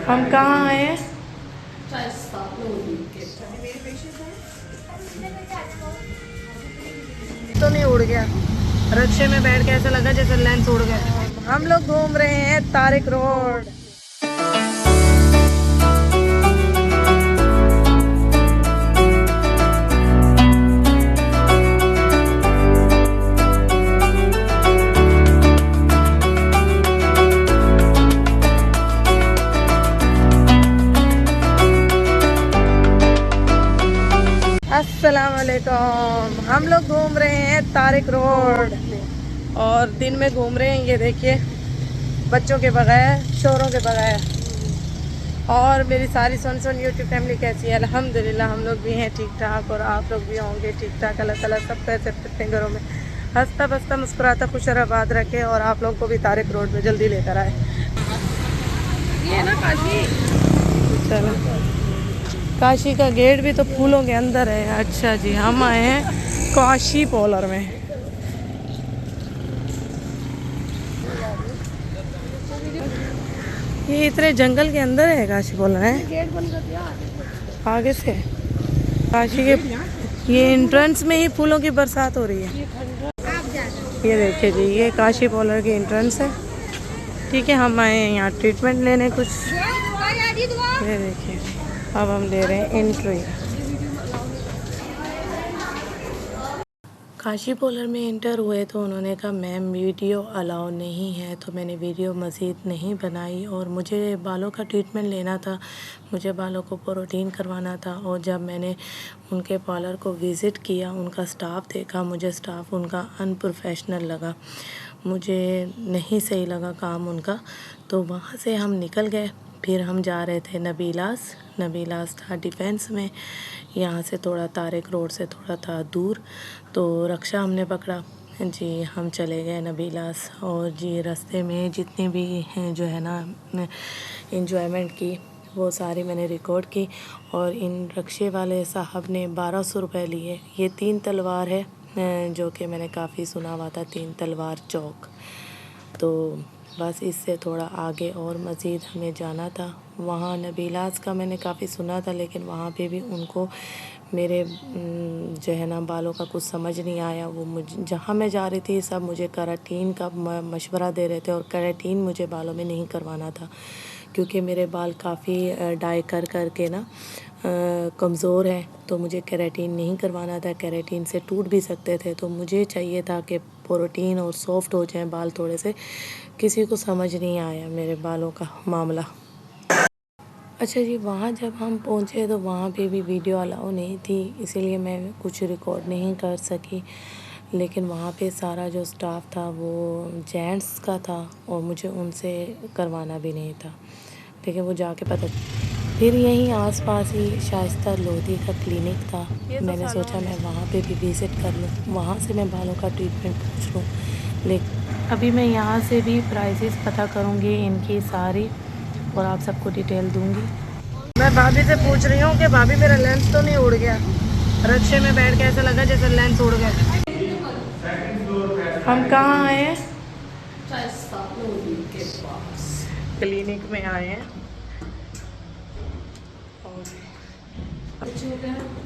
हम कहाँ आए हैं? तो नहीं उड़ गया। रिक्शे में बैठ के ऐसा लगा जैसे लेंस उड़ गया। हम लोग घूम रहे हैं तारिक रोड। अस्सलाम वालेकुम। हम लोग घूम रहे हैं तारिक रोड और दिन में घूम रहे हैं। ये देखिए, बच्चों के बगैर, शोरों के बगैर। और मेरी सारी सुन यूट्यूब फैमिली कैसी है? अल्हम्दुलिल्लाह हम लोग भी हैं ठीक ठाक, और आप लोग भी होंगे ठीक ठाक। अल्लाह ताला सब पैसे अपने घरों में हंसता बसता मुस्कुराता खुश आबाद रखे, और आप लोग को भी तारिक रोड पे जल्दी लेकर आए। ये ना काशी, चलो काशी का गेट भी तो फूलों के अंदर है। अच्छा जी, हम आए हैं काशी पोलर में। ये इतने जंगल के अंदर है काशी पोलर है। गेट बंद कर दिया आगे से। काशी के ये एंट्रेंस में ही फूलों की बरसात हो रही है। ये देखिए जी, ये काशी पोलर की एंट्रेंस है। ठीक है, हम आए हैं यहाँ ट्रीटमेंट लेने कुछ। ये देखिए, अब हम ले रहे हैं एंट्री। काशी पोलर में इंटर हुए तो उन्होंने कहा मैम वीडियो अलाउ नहीं है, तो मैंने वीडियो मज़ीद नहीं बनाई। और मुझे बालों का ट्रीटमेंट लेना था, मुझे बालों को प्रोटीन करवाना था। और जब मैंने उनके पार्लर को विज़िट किया, उनका स्टाफ़ देखा, मुझे स्टाफ़ उनका अनप्रोफेशनल लगा, मुझे नहीं सही लगा काम उनका। तो वहाँ से हम निकल गए। फिर हम जा रहे थे नबीलास था डिफेंस में। यहाँ से थोड़ा तारिक रोड से थोड़ा था दूर, तो रक्षा हमने पकड़ा जी। हम चले गए नबीलास, और जी रास्ते में जितने भी हैं जो है ना इंजॉयमेंट की, वो सारी मैंने रिकॉर्ड की। और इन रक्शे वाले साहब ने 1200 रुपये लिए। ये 3 तलवार है, जो कि मैंने काफ़ी सुना हुआ था, 3 तलवार चौक। तो बस इससे थोड़ा आगे और मज़ीद हमें जाना था। वहाँ नबीलास का मैंने काफ़ी सुना था, लेकिन वहाँ पे भी उनको मेरे जो है ना बालों का कुछ समझ नहीं आया। वो मुझे जहाँ मैं जा रही थी सब मुझे केराटिन का मशवरा दे रहे थे, और केराटिन मुझे बालों में नहीं करवाना था, क्योंकि मेरे बाल काफ़ी डाई कर के ना कमज़ोर है। तो मुझे केराटिन नहीं करवाना था, केराटिन से टूट भी सकते थे। तो मुझे चाहिए था कि प्रोटीन और सॉफ्ट हो जाएं बाल थोड़े से। किसी को समझ नहीं आया मेरे बालों का मामला। अच्छा जी, वहाँ जब हम पहुँचे तो वहाँ पे भी वीडियो अलाउ नहीं थी, इसीलिए मैं कुछ रिकॉर्ड नहीं कर सकी। लेकिन वहाँ पे सारा जो स्टाफ था वो जेंट्स का था, और मुझे उनसे करवाना भी नहीं था, लेकिन वो जाके पता। फिर यहीं आसपास ही शाइस्ता लोधी का क्लिनिक था। मैंने सोचा मैं वहाँ पे भी विज़िट कर लूँ, वहाँ से मैं बालों का ट्रीटमेंट पूछ लूँ। लेकिन अभी मैं यहाँ से भी प्राइसेस पता करूँगी इनकी सारी, और आप सबको डिटेल दूँगी। मैं भाभी से पूछ रही हूँ कि भाभी मेरा लेंस तो नहीं उड़ गया। रिक्शे में बैठ के ऐसा लगा जैसे लेंस उड़ गया। हम कहाँ आए हैं? क्लिनिक में आए हैं, और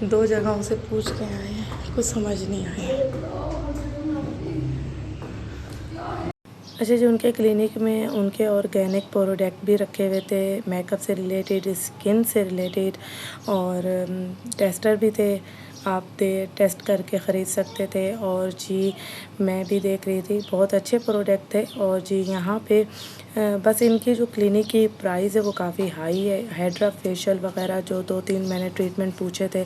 2 जगहों से पूछ के आए हैं, कुछ समझ नहीं आया। अच्छा जी, उनके क्लिनिक में उनके ऑर्गेनिक प्रोडक्ट भी रखे हुए थे, मेकअप से रिलेटेड, स्किन से रिलेटेड, और टेस्टर भी थे। आप टेस्ट करके ख़रीद सकते थे। और जी मैं भी देख रही थी, बहुत अच्छे प्रोडक्ट थे। और जी यहाँ पे बस इनकी जो क्लिनिक की प्राइस है वो काफ़ी हाई है। हाइड्रा फेशियल वगैरह जो 2-3 मैंने ट्रीटमेंट पूछे थे,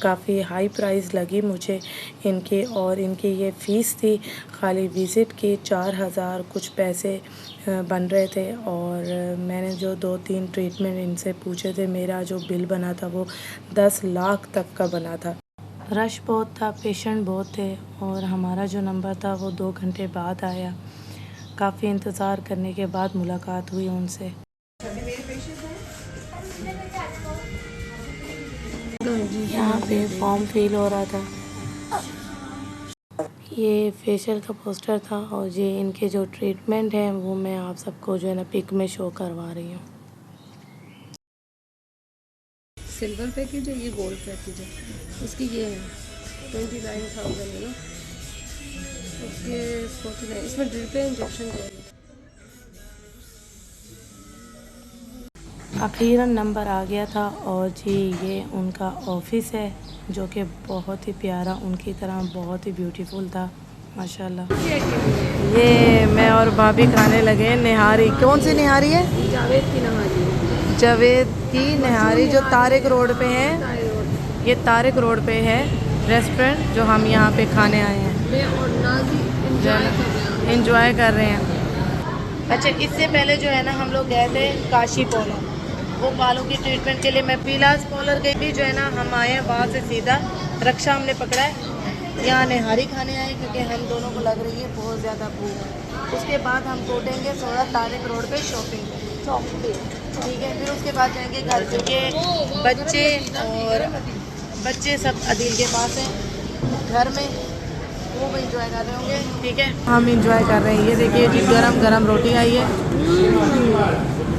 काफ़ी हाई प्राइस लगी मुझे इनकी। और इनकी ये फ़ीस थी खाली विज़िट की 4000 कुछ पैसे बन रहे थे। और मैंने जो 2-3 ट्रीटमेंट इनसे पूछे थे, मेरा जो बिल बना था वो 10 लाख तक का बना था। रश बहुत था, पेशेंट बहुत थे, और हमारा जो नंबर था वो 2 घंटे बाद आया। काफ़ी इंतज़ार करने के बाद मुलाकात हुई उनसे। यहाँ पे फॉर्म फिल हो रहा था। ये फेशियल का पोस्टर था, और ये इनके जो ट्रीटमेंट हैं वो मैं आप सबको जो है ना पिक में शो करवा रही हूँ। सिल्वर पैकेज है, ये गोल्ड पैकेज है। इसकी ये है 29,000 है ना, उसके 49। इसमें ड्रिप है, इंजेक्शन है। अखीरन नंबर आ गया था और जी ये उनका ऑफिस है जो कि बहुत ही प्यारा, उनकी तरह बहुत ही ब्यूटीफुल था माशाल्लाह। ये मैं और भाभी खाने लगे निहारी। कौन सी निहारी है? जावेद की नहारी। जावेद की निहारी जो तारिक रोड पे है। ये तारिक रोड पे है रेस्टोरेंट जो हम यहाँ पे खाने आए हैं। मैं और नाजी इंजॉय कर रहे हैं। अच्छा, इससे पहले जो है ना हम लोग गए थे काशी पोलो, वो बालों की ट्रीटमेंट के लिए। मैं पीलास पॉलर गई भी जो है ना, हम आए हैं वहाँ से सीधा रक्षा हमने पकड़ा है, यहाँ निहारी खाने आए क्योंकि हम दोनों को लग रही है बहुत ज़्यादा भूख। उसके बाद हम टूटेंगे थोड़ा तारिक रोड पे शॉपिंग पे, ठीक है। फिर उसके बाद जाएंगे घर क्योंकि बच्चे सब अदील के पास हैं घर में, वो भी इंजॉय कर रहे होंगे, ठीक है। हम इंजॉय कर रहे हैं। ये देखिए जी गरम गरम रोटी आई है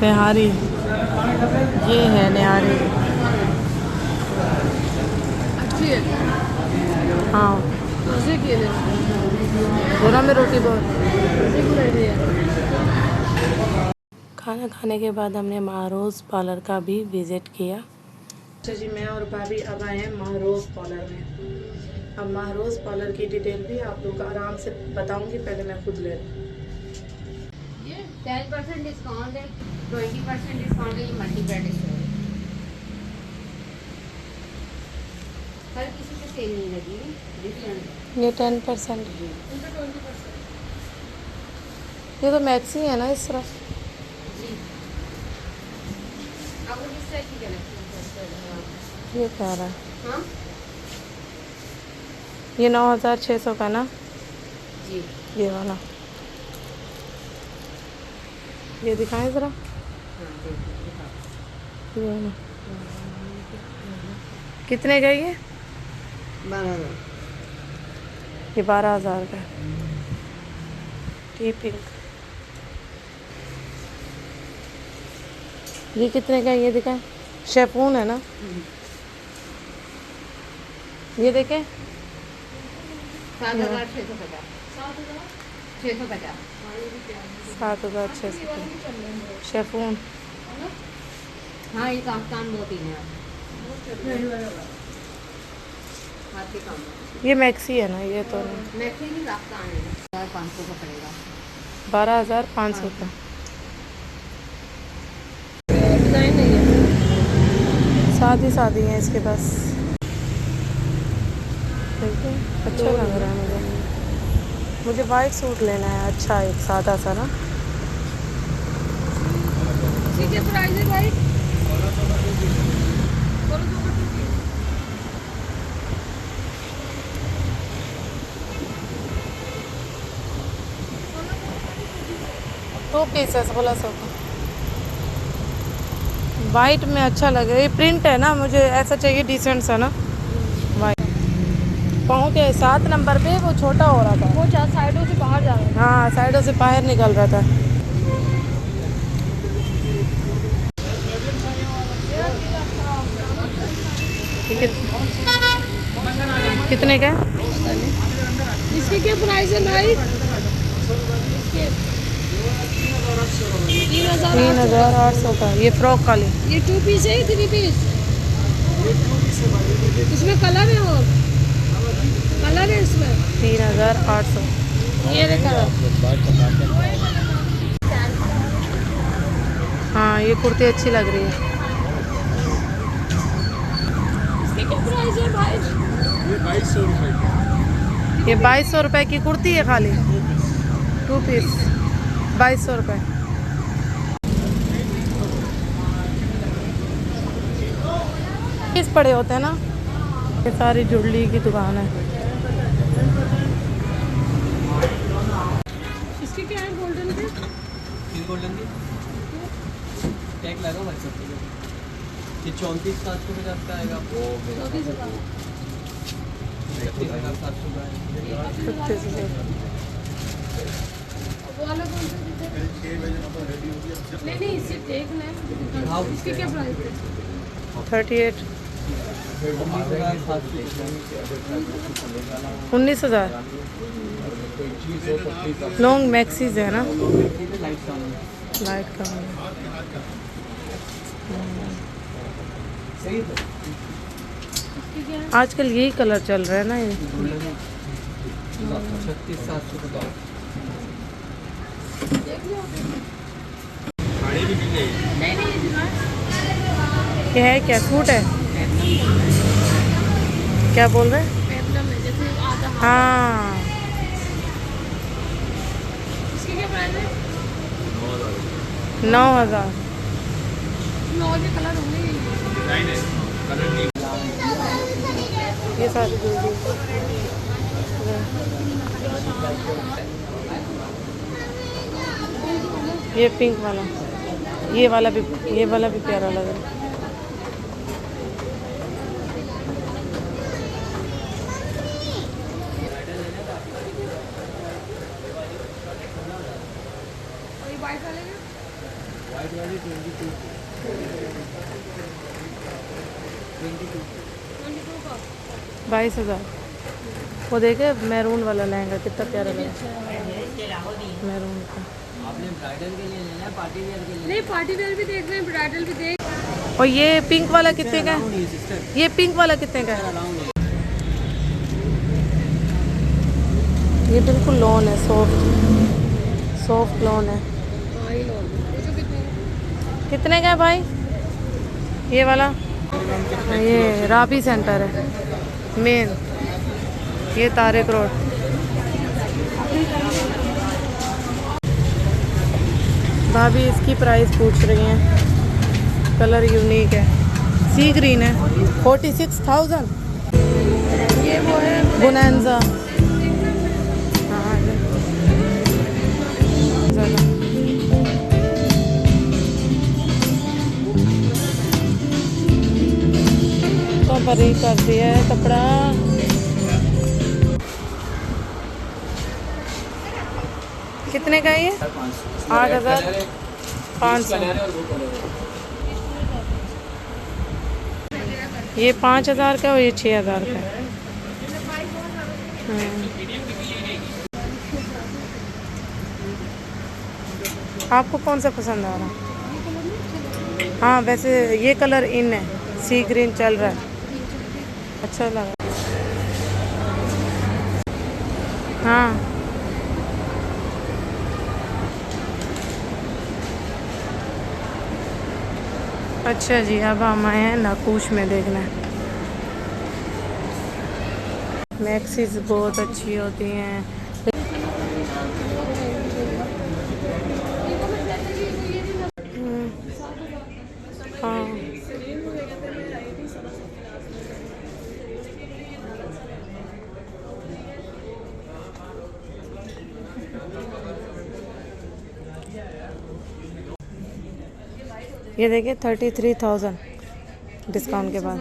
निहारी, ये है निहारी। अच्छी है। हाँ मज़े की है। गरम में रोटी बहुत। मज़े की लग रही है। खाना खाने के बाद हमने महारोज़ पार्लर का भी विज़िट किया। अच्छा जी, मैं और भाभी अब आए हैं महारोज़ पार्लर में। अब महारोज़ पार्लर की डिटेल भी आप लोग आराम से बताऊंगी, पहले मैं खुद ले लूँ। 10% डिस्काउंट है, 20% डिस्काउंट है। ये मल्टी ब्रांड स्टोर है, हर किसी को सेल नहीं लगी, डिफरेंट। ये 10%, ये तो मैक्सी है ना इस तरफ। जी, आपको किस टाइप की कलेक्शन? ये कह रहा है हाँ ये 9,600 का ना, जी, ये वाला। ये दिखाएं ज़रा, हाँ देखिए ये वाला कितने का ये? 12,000। ये 12,000 का। ये पिंक, ये कितने का है? ये दिखाएं, शेफून है ना। ये देखें 7,650। 650। 7,600 शेफून। हाँ, ये काफ्तान बहुत ही है, हाथ के काम। ये मैक्सी है ना, ये तो नहीं। मैक्सी की काफ्तान है, 500 का पड़ेगा। 12,500 का। डिज़ाइन नहीं है, सादी है इसके पास। देखिए अच्छा लग रहा है मुझे वाइट सूट लेना है, अच्छा एक सादा सा ना। ठीक है, प्राइस है भाई। 2 पीस है 1600 का। वाइट में अच्छा लगे, ये प्रिंट है ना, मुझे ऐसा चाहिए डिसेंट सा ना वाइट। पाँव के 7 नंबर पे वो छोटा हो रहा था, वो साइडों से बाहर जा रहा है। हाँ साइडों से बाहर निकल रहा था। कितने का? इसके क्या प्राइस है भाई? 3,800 का। ये फ्रॉक वाली, ये 2 पीस है, 3 पीस? इसमें कलर है, और कलर है इसमें। 3,800। ये कलर। हाँ ये कुर्ती अच्छी लग रही है। इसके क्या प्राइस है भाई? ये 2,200 रुपये की। ये 2,200 रुपये की कुर्ती है खाली, 2 पीस 2,200 रुपये। पीस पड़े होते हैं ना। ये सारी जुड़ली की दुकान है। इसके क्या है गोल्डन के? गोल्डन की टैग लगा व्हाट्सएप पे। ये 34,750 का आएगा। वो 34,000। 31,700 का है। वो वाला कौन सा दिखा? नहीं, इसे देख लें। इसके क्या प्राइस है? 38 19,000 लॉन्ग मैक्सीज है ना, लाइट का आजकल यही कलर चल रहा है ना ये। 36,700 ये है क्या, सूट है क्या बोल रहे हैं? पेप्लम है जैसे आधा हाफ। हाँ इसकी क्या प्राइस है? 9,000। इसमें और भी कलर होंगे। ये सारी ये पिंक वाला, ये वाला भी प्यारा लग रहा है। और ये वाइट वाले का? वाइट वाली 22 का 22,000। वो देखे मैरून वाला लहंगा कितना प्यारा लगा, मैरून का। आपने ब्राइडल के लिए लेना है, पार्टी वेयर के लिए? नहीं, पार्टी वेयर भी देख रहे हैं, ब्राइडल भी देख। और ये पिंक वाला कितने का है? ये पिंक वाला कितने का है? ये बिल्कुल लॉन है, सॉफ्ट लॉन है। कितने का है भाई ये वाला? ये राबी सेंटर है मेन, ये तारिक रोड। भाभी इसकी प्राइस पूछ रही हैं, कलर यूनिक है, सी ग्रीन है। 46,000। ये वो है बोनांजा। हाँ ज़्यादा तो बरी कर दिया है कपड़ा। कितने का है ये? 8,500। ये 5,000 का और ये 6,000 का है। आपको कौन सा पसंद आ रहा है? हाँ वैसे ये कलर इन है, सी ग्रीन चल रहा है, अच्छा लगा। हाँ अच्छा जी, अब हम आए हैं नकुश में देखना। मैक्सीज बहुत अच्छी होती हैं। हाँ ये देखिए 33,000 डिस्काउंट के बाद।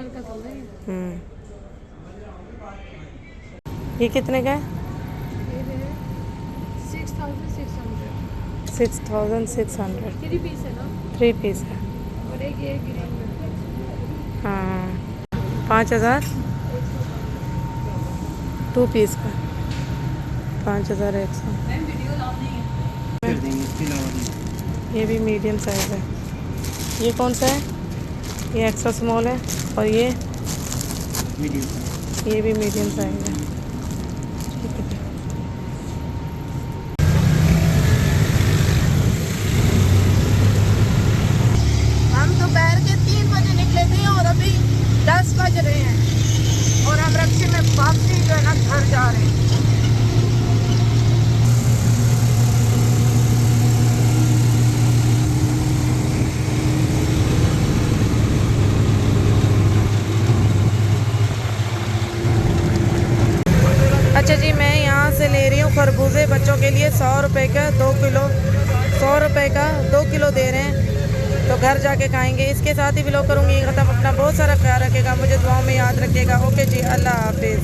ये कितने का है? 6,600। 6,600। 3 पीस है ना? 3 पीस है। और एक ये ग्रीन में। हाँ 5,000 2 पीस का 5,100। ये भी मीडियम साइज है। ये कौन सा है? ये एक्स्ट्रा स्मॉल है और ये भी मीडियम साइज है। हम दोपहर के 3 बजे निकले थे और अभी 10 बज रहे हैं और हम रक्शे में वापसी जो है ना घर जा रहे हैं। अच्छा जी, मैं यहाँ से ले रही हूँ खरबूजे बच्चों के लिए 100 रुपये का 2 किलो, 100 रुपये का 2 किलो दे रहे हैं, तो घर जाके खाएंगे। इसके साथ ही व्लॉग करूँगी ख़त्म। अपना बहुत सारा ख्याल रखेगा, मुझे दुआओं में याद रखिएगा। ओके जी, अल्लाह हाफिज़।